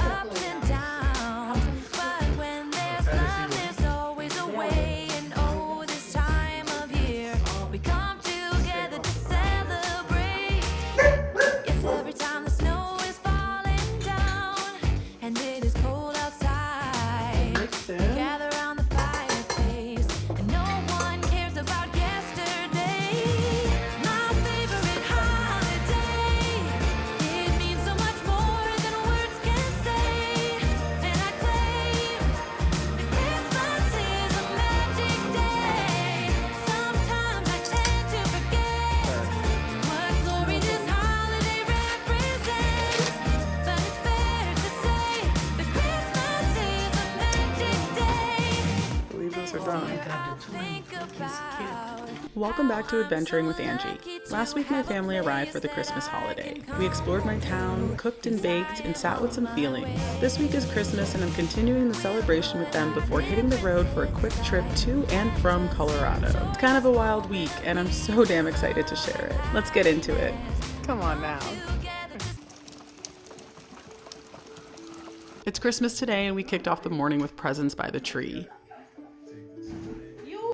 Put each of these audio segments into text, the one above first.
ups and downs, but when there's love, there's always a way. And oh, this time of year, we come together to celebrate. Yes, every time the snow is falling down and it is cold outside, gather around the fireplace and no one cares about yesterday. My favorite holiday, it means so much more than words can say. And I claim that Christmas is a magic day. Sometimes I tend to forget what glory this holiday represents, but it's fair to say that Christmas is a magic day. I believe those are done. Think about Welcome back to Adventuring with Angie. Last week my family arrived for the Christmas holiday. We explored my town, cooked and baked, and sat with some feelings. This week is Christmas and I'm continuing the celebration with them before hitting the road for a quick trip to and from Colorado. It's kind of a wild week and I'm so damn excited to share it. Let's get into it. Come on now. It's Christmas today and we kicked off the morning with presents by the tree.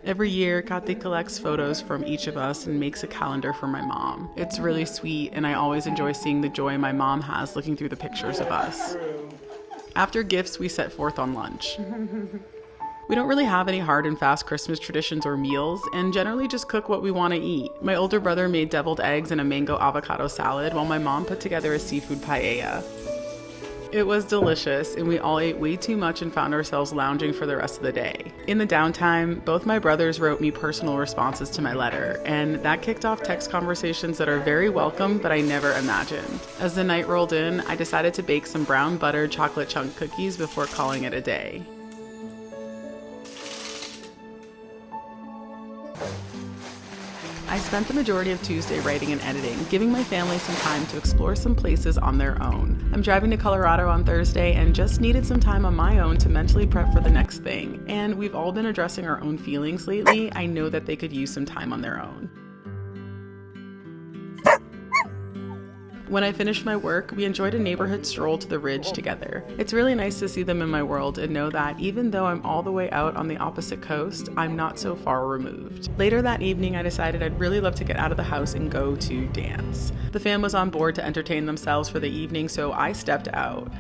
Every year, Kathy collects photos from each of us and makes a calendar for my mom. It's really sweet, and I always enjoy seeing the joy my mom has looking through the pictures of us. After gifts, we set forth on lunch. We don't really have any hard and fast Christmas traditions or meals, and generally just cook what we want to eat. My older brother made deviled eggs and a mango avocado salad, while my mom put together a seafood paella. It was delicious, and we all ate way too much and found ourselves lounging for the rest of the day. In the downtime, both my brothers wrote me personal responses to my letter, and that kicked off text conversations that are very welcome, but I never imagined. As the night rolled in, I decided to bake some brown butter chocolate chunk cookies before calling it a day. I spent the majority of Tuesday writing and editing, giving my family some time to explore some places on their own. I'm driving to Colorado on Thursday and just needed some time on my own to mentally prep for the next thing. And we've all been addressing our own feelings lately. I know that they could use some time on their own. When I finished my work, we enjoyed a neighborhood stroll to the ridge together. It's really nice to see them in my world and know that even though I'm all the way out on the opposite coast, I'm not so far removed. Later that evening, I decided I'd really love to get out of the house and go to dance. The fam was on board to entertain themselves for the evening, so I stepped out.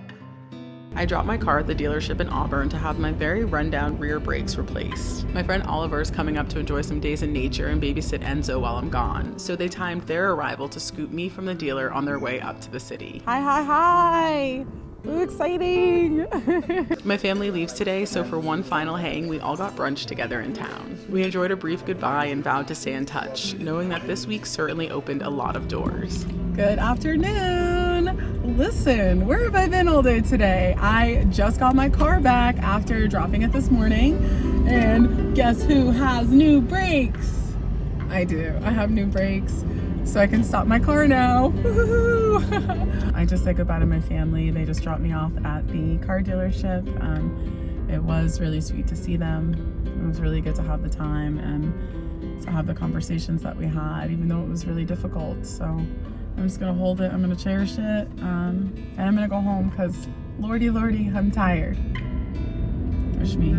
I dropped my car at the dealership in Auburn to have my very rundown rear brakes replaced. My friend Oliver is coming up to enjoy some days in nature and babysit Enzo while I'm gone, so they timed their arrival to scoop me from the dealer on their way up to the city. Hi! Ooh, exciting! My family leaves today, so for one final hang, we all got brunch together in town. We enjoyed a brief goodbye and vowed to stay in touch, knowing that this week certainly opened a lot of doors. Good afternoon! Listen, where have I been all day today? I just got my car back after dropping it this morning, and guess who has new brakes? I do. I have new brakes, so I can stop my car now. Woohoo! I just said goodbye to my family. They just dropped me off at the car dealership. It was really sweet to see them. It was really good to have the time and to have the conversations that we had, even though it was really difficult. So I'm just gonna hold it, I'm gonna cherish it, and I'm gonna go home because lordy, I'm tired. Wish me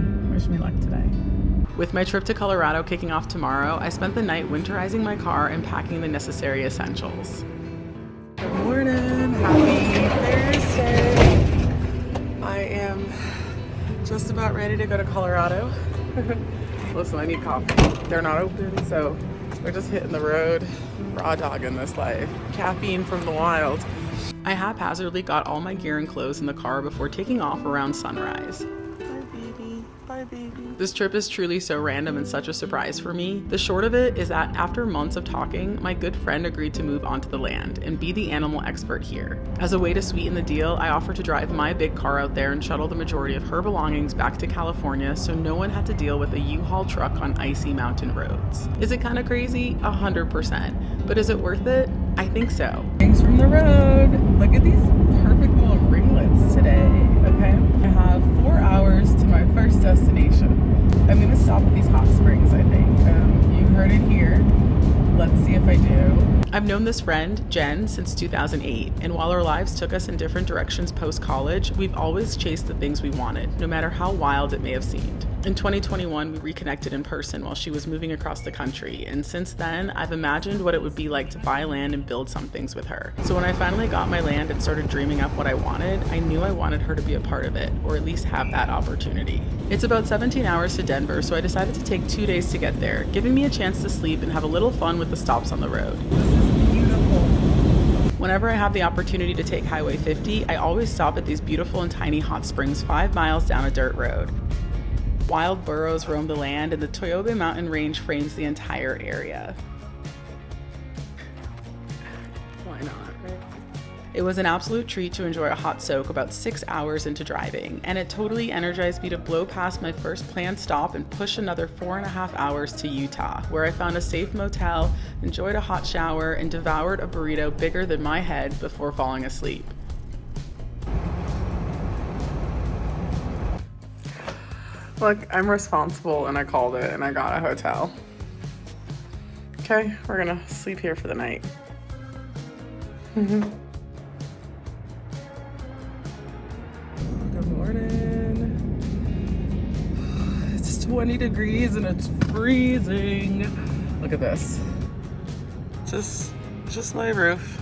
luck today. With my trip to Colorado kicking off tomorrow, I spent the night winterizing my car and packing the necessary essentials. Good morning, happy Thursday. I am just about ready to go to Colorado. Listen, I need coffee. They're not open, so we're just hitting the road, raw dogging this life. Caffeine from the wild. I haphazardly got all my gear and clothes in the car before taking off around sunrise. Bye, baby. This trip is truly so random and such a surprise for me. The short of it is that after months of talking, my good friend agreed to move onto the land and be the animal expert here. As a way to sweeten the deal, I offered to drive my big car out there and shuttle the majority of her belongings back to California so no one had to deal with a U-Haul truck on icy mountain roads. Is it kind of crazy? 100%. But is it worth it? I think so. Things from the road. Look at these perfect little ringlets today, okay? I have 4 hours to my first destination. I'm gonna stop at these hot springs, I think. You heard it here. Let's see if I do. I've known this friend, Jen, since 2008, and while our lives took us in different directions post-college, we've always chased the things we wanted, no matter how wild it may have seemed. In 2021, we reconnected in person while she was moving across the country, and since then, I've imagined what it would be like to buy land and build some things with her. So when I finally got my land and started dreaming up what I wanted, I knew I wanted her to be a part of it, or at least have that opportunity. It's about 17 hours to Denver, so I decided to take 2 days to get there, giving me a chance to sleep and have a little fun with the stops on the road. This is beautiful. Whenever I have the opportunity to take Highway 50, I always stop at these beautiful and tiny hot springs 5 miles down a dirt road. Wild burros roam the land, and the Toyobe mountain range frames the entire area. Why not, right? It was an absolute treat to enjoy a hot soak about 6 hours into driving, and it totally energized me to blow past my first planned stop and push another 4.5 hours to Utah, where I found a safe motel, enjoyed a hot shower, and devoured a burrito bigger than my head before falling asleep. Look, I'm responsible and I called it and I got a hotel. Okay, we're gonna sleep here for the night. Good morning. It's 20 degrees and it's freezing. Look at this. Just my roof.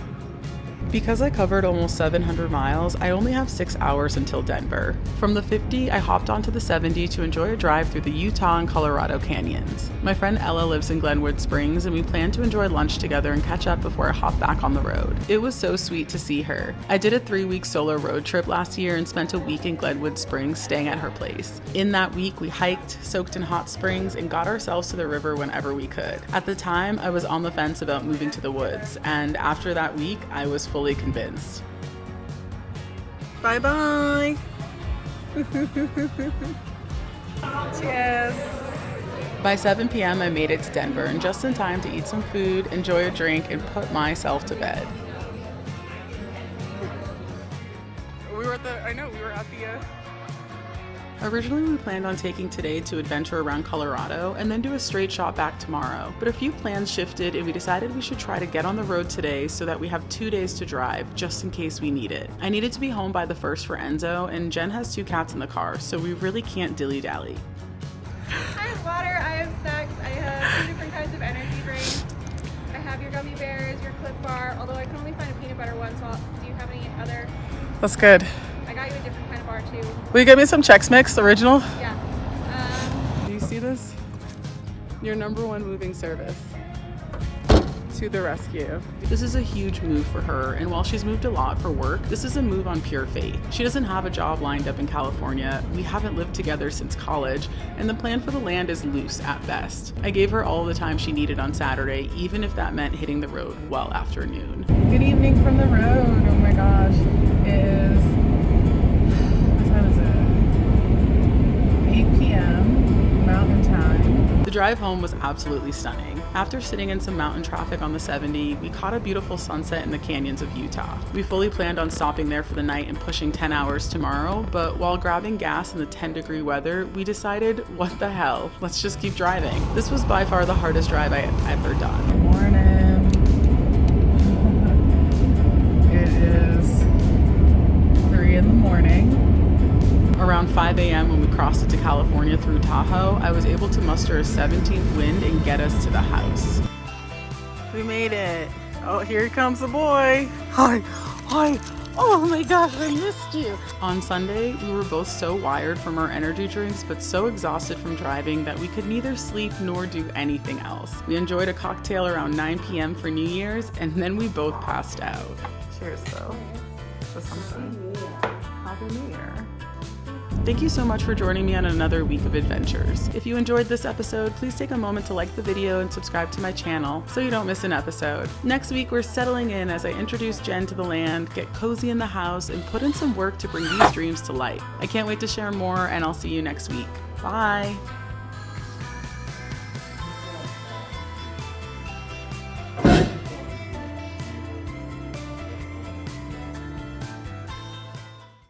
Because I covered almost 700 miles, I only have 6 hours until Denver. From the 50, I hopped onto the 70 to enjoy a drive through the Utah and Colorado canyons. My friend Ella lives in Glenwood Springs, and we plan to enjoy lunch together and catch up before I hop back on the road. It was so sweet to see her. I did a 3-week solo road trip last year and spent a week in Glenwood Springs staying at her place. In that week, we hiked, soaked in hot springs, and got ourselves to the river whenever we could. At the time, I was on the fence about moving to the woods, and after that week, I was fully convinced. Bye-bye. Cheers. By 7 p.m. I made it to Denver, and just in time to eat some food, enjoy a drink, and put myself to bed. We were at the Originally, we planned on taking today to adventure around Colorado and then do a straight shot back tomorrow, but a few plans shifted and we decided we should try to get on the road today so that we have 2 days to drive, just in case we need it. I needed to be home by the 1st for Enzo, and Jen has 2 cats in the car, so we really can't dilly-dally. I have water, I have snacks, I have 2 different kinds of energy drinks. I have your gummy bears, your Clif Bar, although I can only find a peanut butter one, so do you have any other? That's good. I got you a different kind of bar too. Will you get me some Chex Mix, original? Yeah. Do you see this? Your #1 moving service. To the rescue. This is a huge move for her, and while she's moved a lot for work, this is a move on pure faith. She doesn't have a job lined up in California, we haven't lived together since college, and the plan for the land is loose at best. I gave her all the time she needed on Saturday, even if that meant hitting the road well after noon. Good evening from the road. Oh my gosh. It is, what time is it? 8 p.m. Mountain Time. The drive home was absolutely stunning. After sitting in some mountain traffic on the 70, we caught a beautiful sunset in the canyons of Utah. We fully planned on stopping there for the night and pushing 10 hours tomorrow, but while grabbing gas in the 10-degree weather, we decided, what the hell, let's just keep driving. This was by far the hardest drive I have ever done. Good morning. It is 3 in the morning. Around 5 a.m. when we crossed into California through Tahoe, I was able to muster a 17th wind and get us to the house. We made it. Oh, here comes the boy. Hi. Oh my gosh, I missed you. On Sunday, we were both so wired from our energy drinks, but so exhausted from driving that we could neither sleep nor do anything else. We enjoyed a cocktail around 9 p.m. for New Year's, and then we both passed out. Cheers, though. To something. Happy New Year. Thank you so much for joining me on another week of adventures. If you enjoyed this episode, please take a moment to like the video and subscribe to my channel so you don't miss an episode. Next week, we're settling in as I introduce Jen to the land, get cozy in the house, and put in some work to bring these dreams to life. I can't wait to share more, and I'll see you next week. Bye!